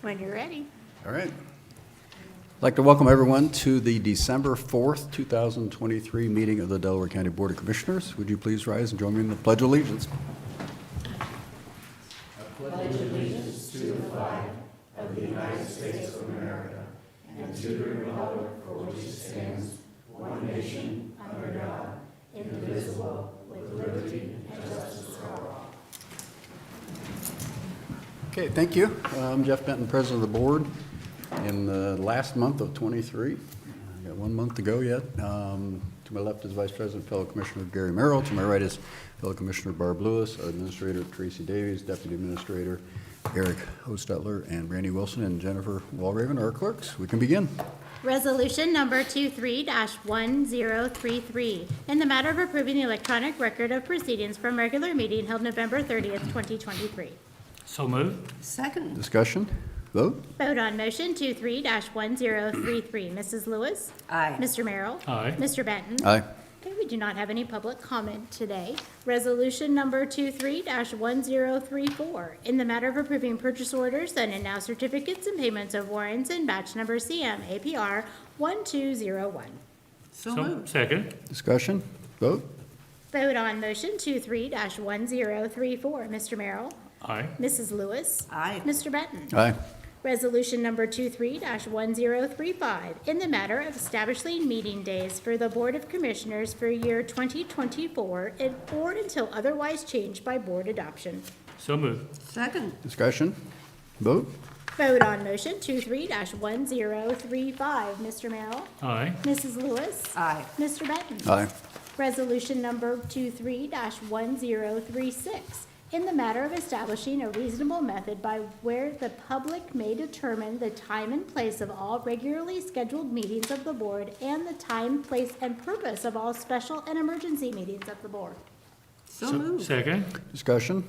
When you're ready. All right. I'd like to welcome everyone to the December 4th, 2023 meeting of the Delaware County Board of Commissioners. Would you please rise and join me in the Pledge of Allegiance? Okay, thank you. I'm Jeff Benton, President of the Board. In the last month of 23, I got 1 month to go yet. To my left is Vice President, fellow Commissioner Gary Merrill. To my right is fellow Commissioner Barb Lewis, our Administrator Tracy Davies, Deputy Administrator Eric Hostetler, and Randy Wilson and Jennifer Walraven, our clerks. We can begin. Resolution number 23-1033, in the matter of approving the electronic record of proceedings from regular meeting held November 30th, 2023. So moved. Second. Discussion? Vote? Vote on motion 23-1033. Mrs. Lewis? Aye. Mr. Merrill? Aye. Mr. Benton? Aye. Okay, we do not have any public comment today. Resolution number 23-1034, in the matter of approving purchase orders, then and now certificates and payments of warrants in batch number CM APR 1201. So moved. Second. Discussion? Vote? Vote on motion 23-1034. Mr. Merrill? Aye. Mrs. Lewis? Aye. Mr. Benton? Aye. Resolution number 23-1035, in the matter of establishing meeting days for the Board of Commissioners for year 2024 or until otherwise changed by board adoption. So moved. Second. Discussion? Vote? Vote on motion 23-1035. Mr. Merrill? Aye. Mrs. Lewis? Aye. Mr. Benton? Aye. Resolution number 23-1036, in the matter of establishing a reasonable method by where the public may determine the time and place of all regularly scheduled meetings of the board and the time, place, and purpose of all special and emergency meetings of the board. So moved. Second. Discussion?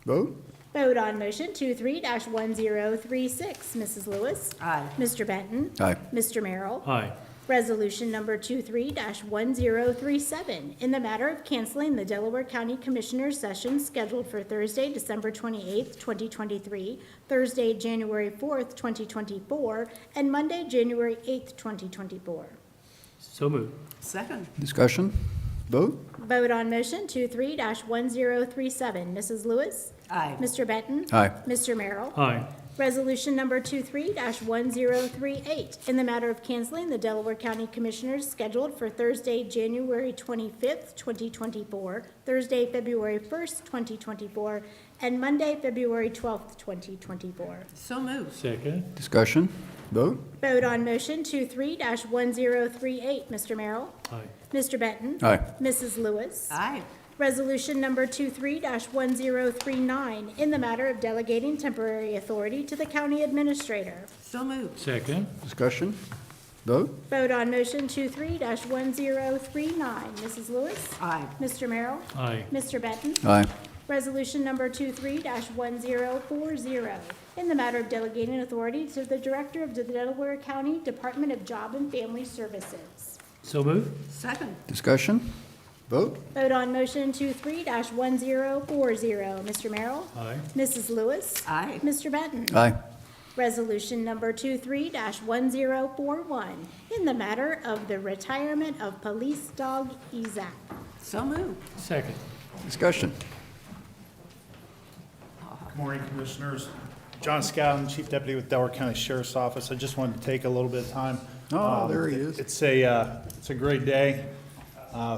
Vote? Vote on motion 23-1036. Mrs. Lewis? Aye. Mr. Benton? Aye. Mr. Merrill? Aye. Resolution number 23-1037, in the matter of canceling the Delaware County Commissioners' session scheduled for Thursday, December 28th, 2023, Thursday, January 4th, 2024, and Monday, January 8th, 2024. So moved. Second. Discussion? Vote? Vote on motion 23-1037. Mrs. Lewis? Aye. Mr. Benton? Aye. Mr. Merrill? Aye. Resolution number 23-1038, in the matter of canceling the Delaware County Commissioners scheduled for Thursday, January 25th, 2024, Thursday, February 1st, 2024, and Monday, February 12th, 2024. So moved. Second. Discussion? Vote? Vote on motion 23-1038. Mr. Merrill? Aye. Mr. Benton? Aye. Mrs. Lewis? Aye. Resolution number 23-1039, in the matter of delegating temporary authority to the county administrator. So moved. Second. Discussion? Vote? Vote on motion 23-1039. Mrs. Lewis? Aye. Mr. Merrill? Aye. Mr. Benton? Aye. Resolution number 23-1040, in the matter of delegating authority to the Director of the Delaware County Department of Job and Family Services. So moved. Second. Discussion? Vote? Vote on motion 23-1040. Mr. Merrill? Aye. Mrs. Lewis? Aye. Mr. Benton? Aye. Resolution number 23-1041, in the matter of the retirement of police dog Ezak. So moved. Second. Discussion? Good morning, Commissioners. John Scouten, Chief Deputy with Delaware County Sheriff's Office. I just wanted to take a little bit of time. Oh, there he is. It's a great day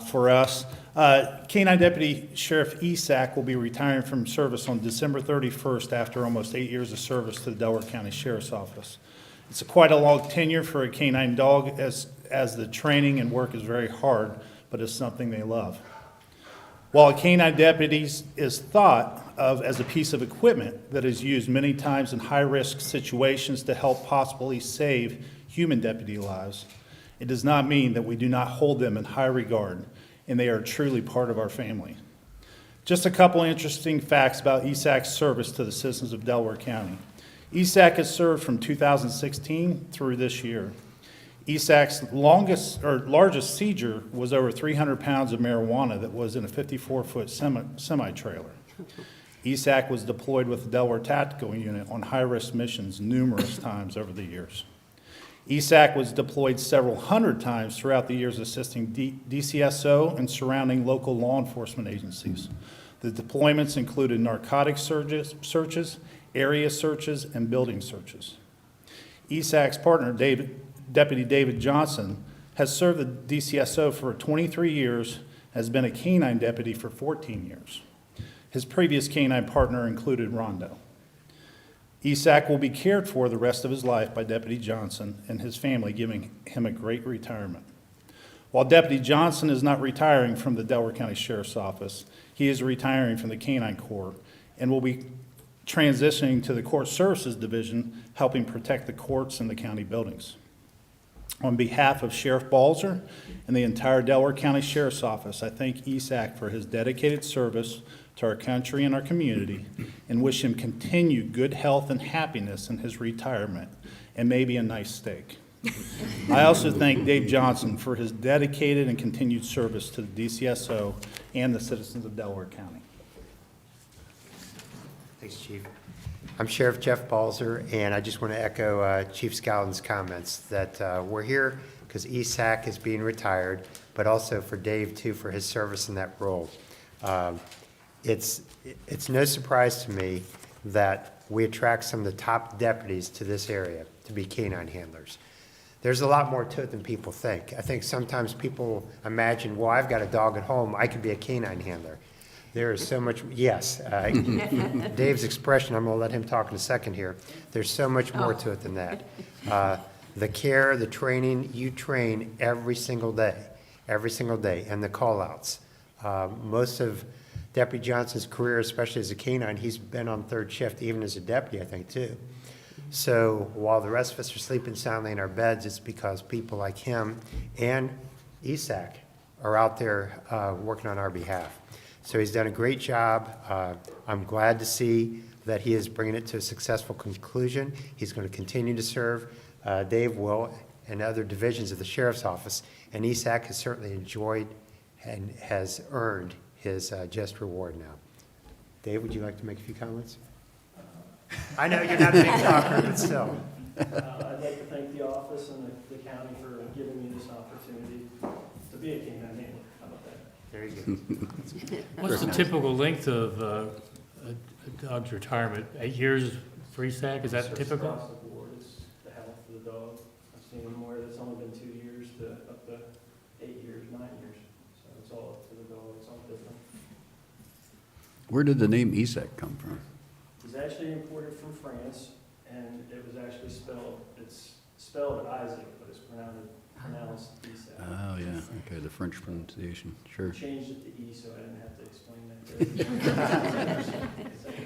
for us. K-9 Deputy Sheriff Esack will be retiring from service on December 31st after almost 8 years of service to the Delaware County Sheriff's Office. It's quite a long tenure for a K-9 dog as the training and work is very hard, but it's something they love. While a K-9 deputy is thought of as a piece of equipment that is used many times in high-risk situations to help possibly save human deputy lives, it does not mean that we do not hold them in high regard, and they are truly part of our family. Just a couple interesting facts about ESAC's service to the citizens of Delaware County. ESAC has served from 2016 through this year. ESAC's largest seizure was over 300 pounds of marijuana that was in a 54-foot semi-trailer. ESAC was deployed with the Delaware Tactical Unit on high-risk missions numerous times over the years. ESAC was deployed several hundred times throughout the years assisting DCSO and surrounding local law enforcement agencies. The deployments included narcotics searches, area searches, and building searches. ESAC's partner, Deputy David Johnson, has served the DCSO for 23 years, has been a canine deputy for 14 years. His previous canine partner included Rondo. ESAC will be cared for the rest of his life by Deputy Johnson and his family, giving him a great retirement. While Deputy Johnson is not retiring from the Delaware County Sheriff's Office, he is retiring from the Canine Corps and will be transitioning to the Court Services Division, helping protect the courts and the county buildings. On behalf of Sheriff Balzer and the entire Delaware County Sheriff's Office, I thank ESAC for his dedicated service to our country and our community, and wish him continued good health and happiness in his retirement, and maybe a nice steak. I also thank Dave Johnson for his dedicated and continued service to the DCSO and the citizens of Delaware County. Thanks, Chief. I'm Sheriff Jeff Balzer, and I just want to echo Chief Scowden's comments that we're here because ESAC is being retired, but also for Dave, too, for his service in that role. It's no surprise to me that we attract some of the top deputies to this area to be canine handlers. There's a lot more to it than people think. I think sometimes people imagine, well, I've got a dog at home, I could be a canine handler. There is so much, yes, Dave's expression, I'm going to let him talk in a second here. There's so much more to it than that. The care, the training, you train every single day, and the call-outs. Most of Deputy Johnson's career, especially as a canine, he's been on third shift, even as a deputy, I think, too. So while the rest of us are sleeping soundly in our beds, it's because people like him and ESAC are out there working on our behalf. So he's done a great job. I'm glad to see that he is bringing it to a successful conclusion. He's going to continue to serve. Dave will, and other divisions of the Sheriff's Office, and ESAC has certainly enjoyed and has earned his just reward now. Dave, would you like to make a few comments? I know you're not a big talker, but still. I'd like to thank the office and the county for giving me this opportunity to be a canine handler. How about that? There you go. What's the typical length of a dog's retirement? 8 years for ESAC, is that It's typical? across the board. It's the health of the dog. I've seen them where it's only been 2 years to up to 8 years, 9 years. So it's all up to the dog. It's all different. Where did the name ESAC come from? He's actually imported from France, and it was actually it's spelled Isaac, but it's pronounced Isaac. Oh, yeah, okay, the French pronunciation, sure. Changed it to E, so I didn't have to explain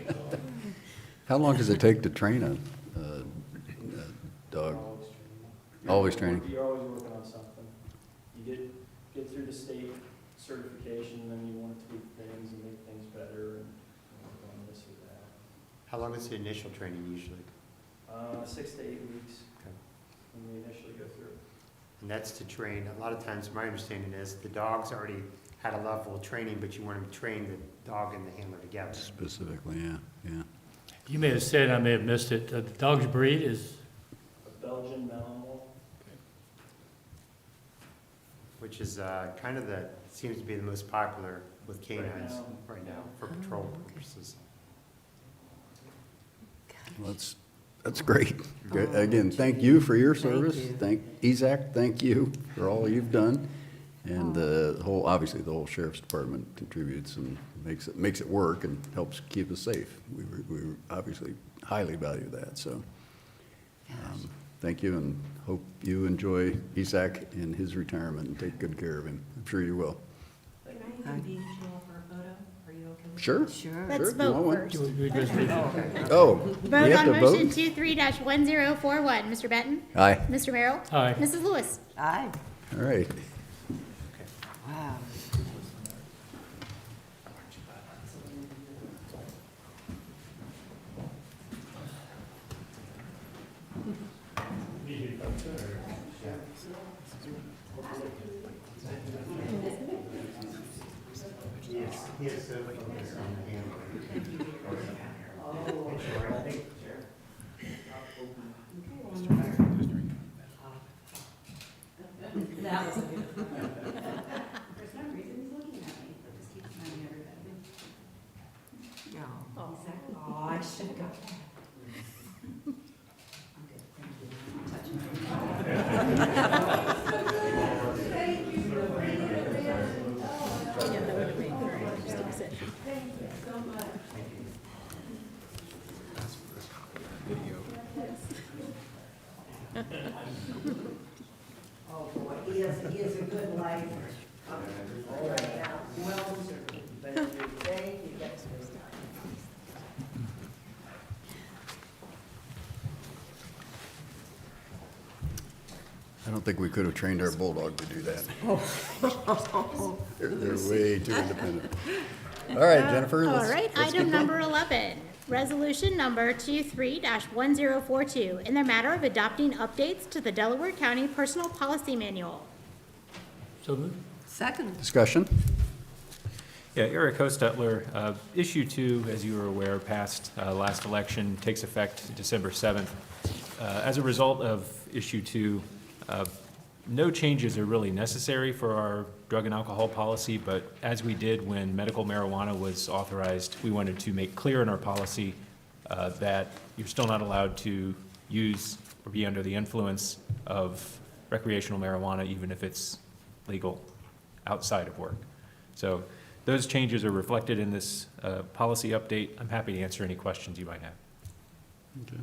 that. How long does it take to train a dog? Always training. You're always working on something. You get through the state certification, and then you want to tweak things and make things better, and work on this or that. How long is the initial training usually? 6 to 8 weeks Okay. when we initially go through. And that's to train, a lot of times my understanding is the dog's already had a level of training, but you want to train the dog and the handler together. Specifically, yeah. You may have said, I may have missed it, the dog's breed is, A Belgian Malinois. Which is kind of seems to be the most popular with canines right now for patrol purposes. Well, that's great. Again, thank you for your service. Thank ESAC, thank you for all you've done. And obviously, the whole Sheriff's Department contributes and makes it work and helps keep us safe. We obviously highly value that, so. Thank you, and hope you enjoy ESAC in his retirement and take good care of him. I'm sure you will. Can I intervene for a photo? Are you okay with Sure. Sure. Let's Sure, you want vote one? first. we just need Oh, we Vote have on to motion vote? 23-1041. Mr. Benton? Aye, Mr. Merrill? Aye. Mrs. Lewis? Aye. all right. Wow. He is so focused on the handling. That was a good. For some reason, he's looking at me, but just keep reminding everybody. Oh, I should have got that. I'm good, thank you. Yeah, that would have made for an interesting session. Oh, boy, he is a good lifer. Right now, well deserved. Thank you. I don't think we could have trained our bulldog to do that. They're way too independent. All right, Jennifer, All let's right, let's item keep number 11, resolution number 23-1042, in the matter of adopting updates to the Delaware County Personal Policy Manual. So moved. Second. Discussion? Yeah, Eric Hostetler, issue 2, as you were aware, passed last election, takes effect December 7th. As a result of issue 2, no changes are really necessary for our drug and alcohol policy, but as we did when medical marijuana was authorized, we wanted to make clear in our policy that you're still not allowed to use or be under the influence of recreational marijuana, even if it's legal outside of work. So those changes are reflected in this policy update. I'm happy to answer any questions you might have. Okay.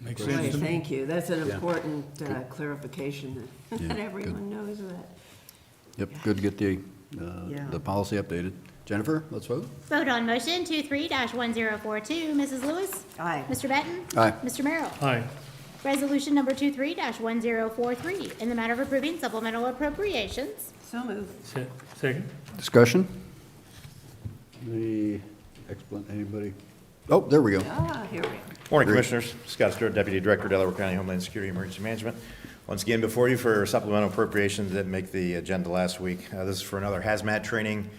Makes Right, sense to me. thank you. That's an Yeah. important clarification that Yeah, that good. everyone knows that. Yep, good to get Yeah. the policy updated. Jennifer, let's vote. Vote on motion 23-1042. Mrs. Lewis? Aye. Mr. Benton? Aye. Mr. Merrill? Aye. Resolution number 23-1043, in the matter of approving supplemental appropriations. So moved. Second. Discussion? Anybody? Oh, there we go. Ah, here we go. Morning, Great. Commissioners. Scott Stewart, Deputy Director, Delaware County Homeland Security Emergency Management. Once again, before you for supplemental appropriations that make the agenda last week. This is for another hazmat training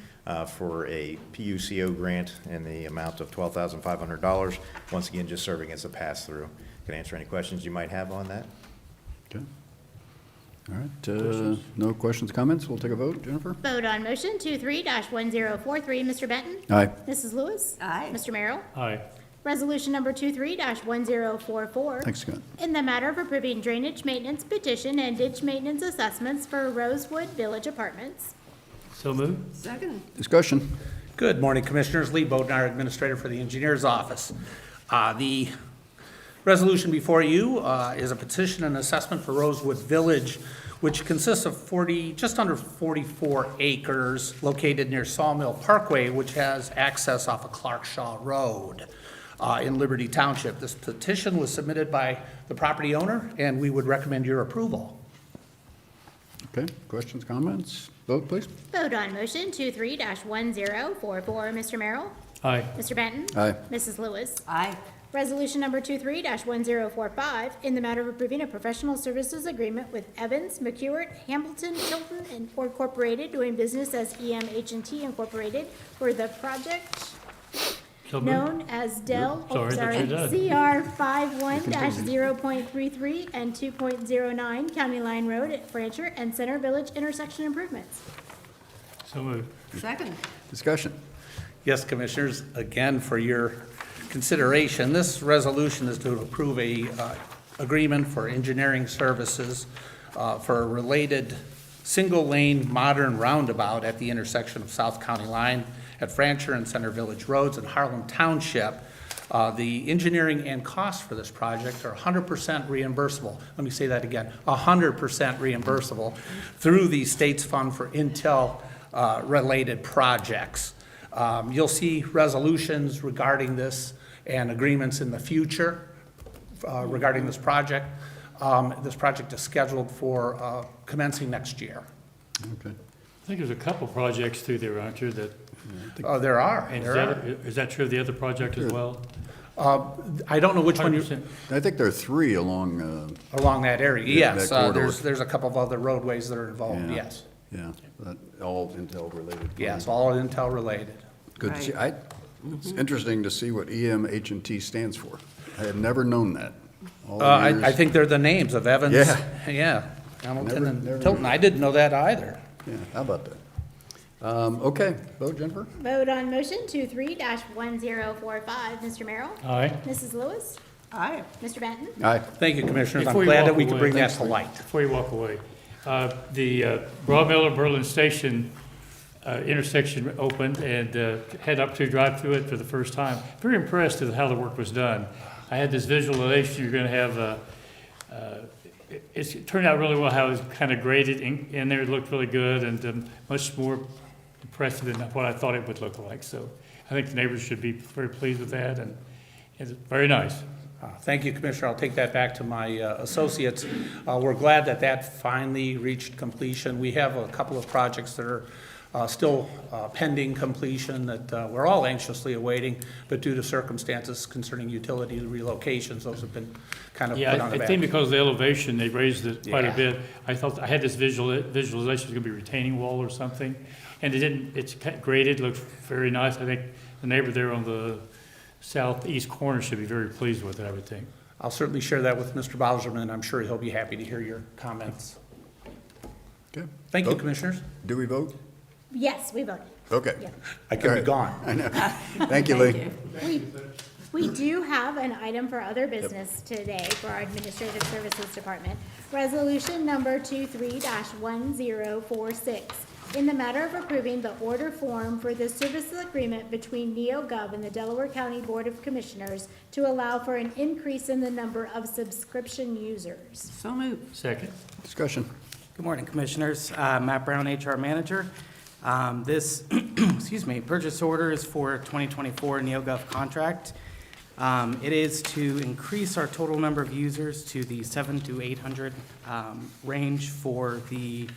for a PUCO grant in the amount of $12,500. Once again, just serving as a pass-through. Can answer any questions you might have on that. Okay. All right, no questions, comments? We'll take a vote. Jennifer? Vote on motion 23-1043. Mr. Benton? Aye. Mrs. Lewis? Aye. Mr. Merrill? Aye. Resolution number 23-1044. Thanks, Scott. In the matter of approving drainage maintenance petition and ditch maintenance assessments for Rosewood Village Apartments. So moved. Second. Discussion? Good morning, Commissioners. Lee Bodnar, Administrator for the Engineers Office. The resolution before you is a petition and assessment for Rosewood Village, which consists of just under 44 acres located near Sawmill Parkway, which has access off of Clarkshaw Road in Liberty Township. This petition was submitted by the property owner, and we would recommend your approval. Okay, questions, comments? Vote, please. Vote on motion 23-1044. Mr. Merrill? Aye. Mr. Benton? Aye. Mrs. Lewis? Aye. Resolution number 23-1045, in the matter of approving a professional services agreement with Evans, McEwert, Hamilton, Hilton, and Incorporated, doing business as EMH&T Incorporated, for the project So moved. known as Dell, Sorry, that's your dad. CR 51-0.33 and 2.09 County Line Road at Francher and Center Village intersection improvements. So moved. Second. Discussion? Yes, Commissioners, again, for your consideration, this resolution is to approve a agreement for engineering services for a related single-lane modern roundabout at the intersection of South County Line at Francher and Center Village Roads in Harlem Township. The engineering and costs for this project are 100% reimbursable. Let me say that again, 100% reimbursable through the state's fund for Intel-related projects. You'll see resolutions regarding this and agreements in the future regarding this project. This project is scheduled for commencing next year. Okay. I think there's a couple projects through there, aren't there, that, Oh, there are. and There is that true of the other project as well? are. I don't know which one you, 100%. I think there are three along, along that area. Yeah, Yes, that corridor. there's a couple of other roadways that are involved, Yeah. yes. Yeah, that, all Intel related. Yes, all Intel related. Good to see. It's interesting to see what EMH&T stands for. I had never known that. All the I years- think they're the names of Evans. Yeah. Yeah, Hamilton Never- never and Tilton. knew. I didn't know that either. Yeah, how about that? Okay, vote, Jennifer? Vote on motion 23-1045. Mr. Merrill? Aye. Mrs. Lewis? Aye. Mr. Benton? Aye. Thank you, Commissioners. I'm Before you glad walk that we could away- bring that to light. Before you walk away, the Broadmiller-Berlin Station intersection opened and had up to drive through it for the first time. Very impressed with how the work was done. I had this visualization, you're going to have, it turned out really well how it was kind of graded in there. It looked really good and much more impressive than what I thought it would look like. So I think the neighbors should be very pleased with that, and it's very nice. Thank you, Commissioner. I'll take that back to my associates. We're glad that that finally reached completion. We have a couple of projects that are still pending completion that we're all anxiously awaiting, but due to circumstances concerning utility relocations, those have been kind of put on Yeah, the I back. think because of the elevation, they raised it quite a Yeah. bit. I thought, I had this visualization, it was gonna be a retaining wall or something, and it didn't, it's graded, looked very nice. I think the neighbor there on the southeast corner should be very pleased with it, I would think. I'll certainly share that with Mr. Bowserman. I'm sure he'll be happy to hear your comments. Okay. Thank you, Vote. Commissioners. Do we vote? Yes, we voted. Okay. Yeah. I could be All gone. I know. Thank you, Lee. We do have an item for other business today for our Administrative Services Department. Resolution number 23-1046. In the matter of approving the order form for the services agreement between NeoGov and the Delaware County Board of Commissioners to allow for an increase in the number of subscription users. So moved. Second. Discussion. Good morning, Commissioners. Matt Brown, HR Manager. This, excuse me, purchase order is for 2024 NeoGov contract. It is to increase our total number of users to the 700 to 800 range for the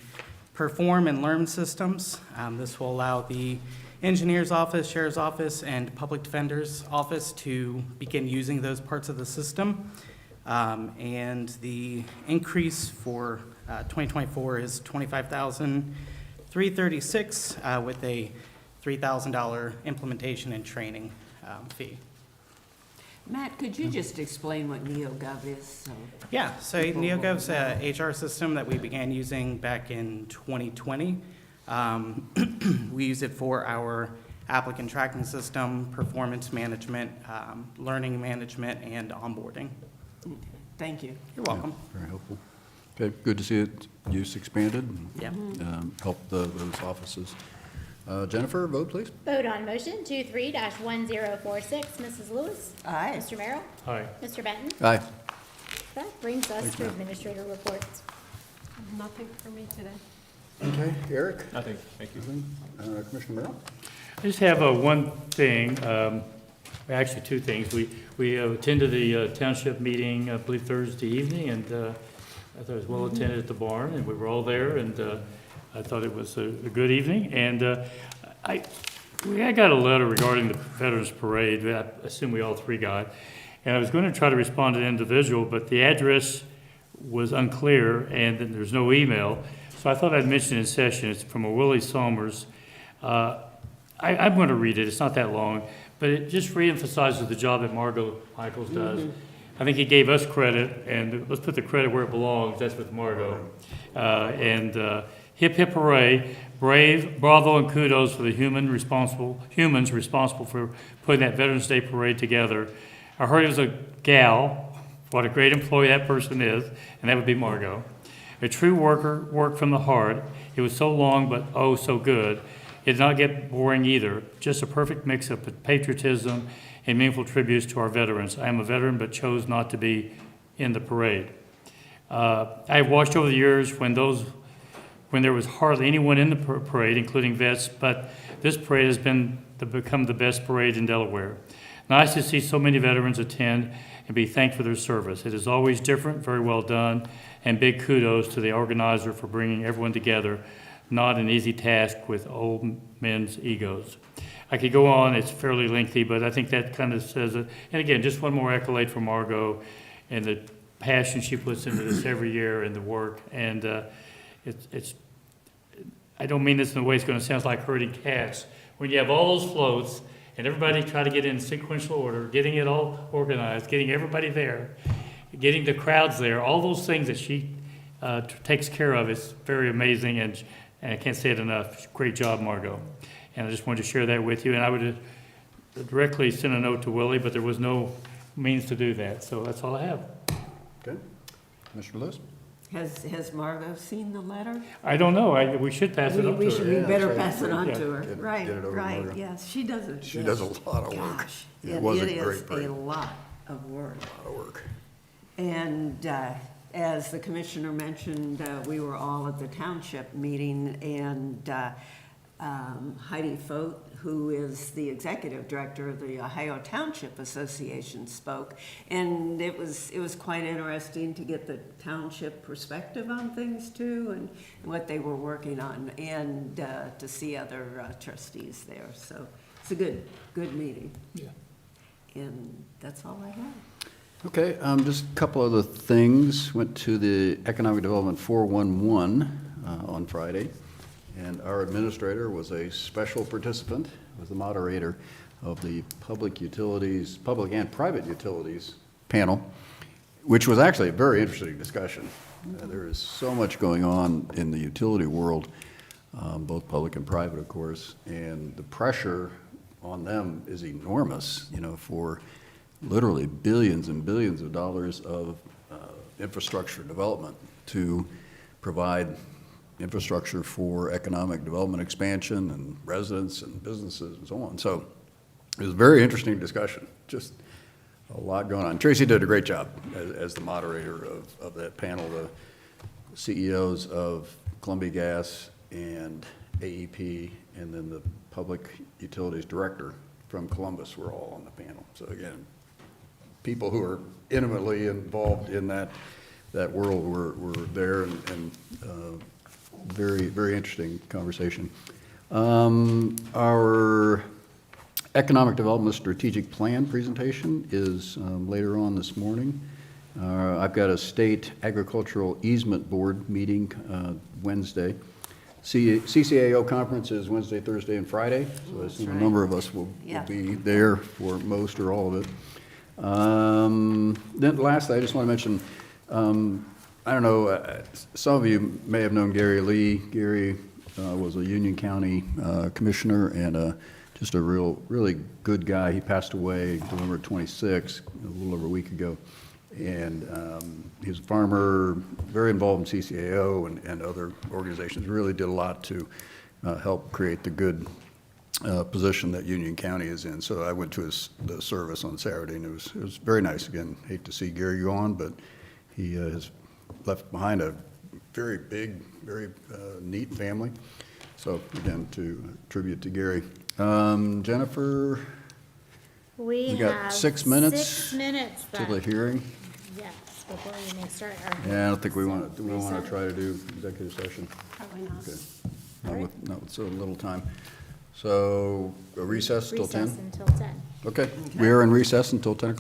Perform and Learn systems. This will allow the Engineer's Office, Sheriff's Office, and Public Defender's Office to begin using those parts of the system. And the increase for 2024 is $25,336 with a $3,000 implementation and training fee. Matt, could you just explain what NeoGov is? So Yeah, so NeoGov's a HR system that we began using back in 2020. We use it for our applicant tracking system, performance management, learning management, and onboarding. Thank you. You're welcome. Very helpful. Okay, good to see it use expanded and Yeah. help those offices. Jennifer, vote please. Vote on motion 23-1046. Mrs. Lewis? Aye. Mr. Merrill? Aye. Mr. Benton? Aye. That brings us Thanks, to Matt. administrator reports. Nothing for me today. Okay, Eric? Nothing, thank you. Commissioner Merrill? I just have one thing, actually two things. We attended the township meeting, I believe Thursday evening, and I thought it was well attended at the barn, and we were all there, and I thought it was a good evening. And I got a letter regarding the Veterans Parade, that I assume we all three got, and I was going to try to respond to an individual, but the address was unclear, and then there's no email, so I thought I'd mention it in session. It's from a Willie Somers. I'm going to read it. It's not that long, but it just reemphasizes the job that Margot Michaels does. I think he gave us credit, and let's put the credit where it belongs. That's with Margot. Hip hip hooray! Brave, bravo, and kudos for the humans responsible for putting that Veterans Day parade together. I heard it was a gal. What a great employee that person is, and that would be Margot. A true worker, worked from the heart. It was so long, but oh, so good. It did not get boring either. Just a perfect mix of patriotism and meaningful tributes to our veterans. I am a veteran, but chose not to be in the parade. I've watched over the years when there was hardly anyone in the parade, including vets, but this parade has become the best parade in Delaware. Nice to see so many veterans attend and be thanked for their service. It is always different, very well done, and big kudos to the organizer for bringing everyone together. Not an easy task with old men's egos. I could go on, it's fairly lengthy, but I think that kind of says it. And again, just one more accolade for Margot and the passion she puts into this every year and the work. And I don't mean this in a way it's gonna sound like herding cats. When you have all those floats, and everybody try to get in sequential order, getting it all organized, getting everybody there, getting the crowds there, all those things that she takes care of is very amazing, and I can't say it enough. Great job, Margot. And I just wanted to share that with you, and I would have directly sent a note to Willie, but there was no means to do that, so that's all I have. Okay. Commissioner Lewis? Has Margot seen the letter? I don't know, we should pass it up to her. We Yeah, better that's right. pass it on Yeah. to her. Get it- Right, get it over to right, Margot. yes, she does it. She does a lot of work. Gosh, It was a it great is parade. a lot of work. A lot of work. And as the commissioner mentioned, we were all at the township meeting, and Heidi Foat, who is the executive director of the Ohio Township Association, spoke. And it was quite interesting to get the township perspective on things too, and what they were working on, and to see other trustees there. So it's a good meeting. Yeah. And that's all I have. Okay, just a couple other things. Went to the Economic Development 411 on Friday, and our administrator was a special participant, was the moderator of the public and private utilities panel, which was actually a very interesting discussion. There is so much going on in the utility world, both public and private, of course, and the pressure on them is enormous, for literally billions and billions of dollars of infrastructure development to provide infrastructure for economic development expansion and residents and businesses and so on. So it was a very interesting discussion, just a lot going on. Tracy did a great job as the moderator of that panel. The CEOs of Columbia Gas and AEP, and then the Public Utilities Director from Columbus were all on the panel. So again, people who are intimately involved in that world were there, and very, very interesting conversation. Our Economic Development Strategic Plan presentation is later on this morning. I've got a State Agricultural Easement Board meeting Wednesday. CCAO conference is Wednesday, Thursday, and Friday, so I assume a number of us will be there for most or all of it. Then lastly, I just want to mention, I don't know, some of you may have known Gary Lee. Gary was a Union County commissioner and just a really good guy. He passed away November 26, a little over a week ago. And he was a farmer, very involved in CCAO and other organizations, really did a lot to help create the good position that Union County is in. So I went to the service on Saturday, and it was very nice. Again, hate to see Gary go on, but he has left behind a very big, very neat family. So again, to tribute to Gary. Jennifer, We got have 6 minutes 6 minutes to the left. hearing. Yes, before we may start our. Yeah, I don't think we want to Recess? try to do executive session. Probably not. Okay. Not with so little time. So a recess till 10? Recess until 10. Okay, we are in recess until 10 o'clock.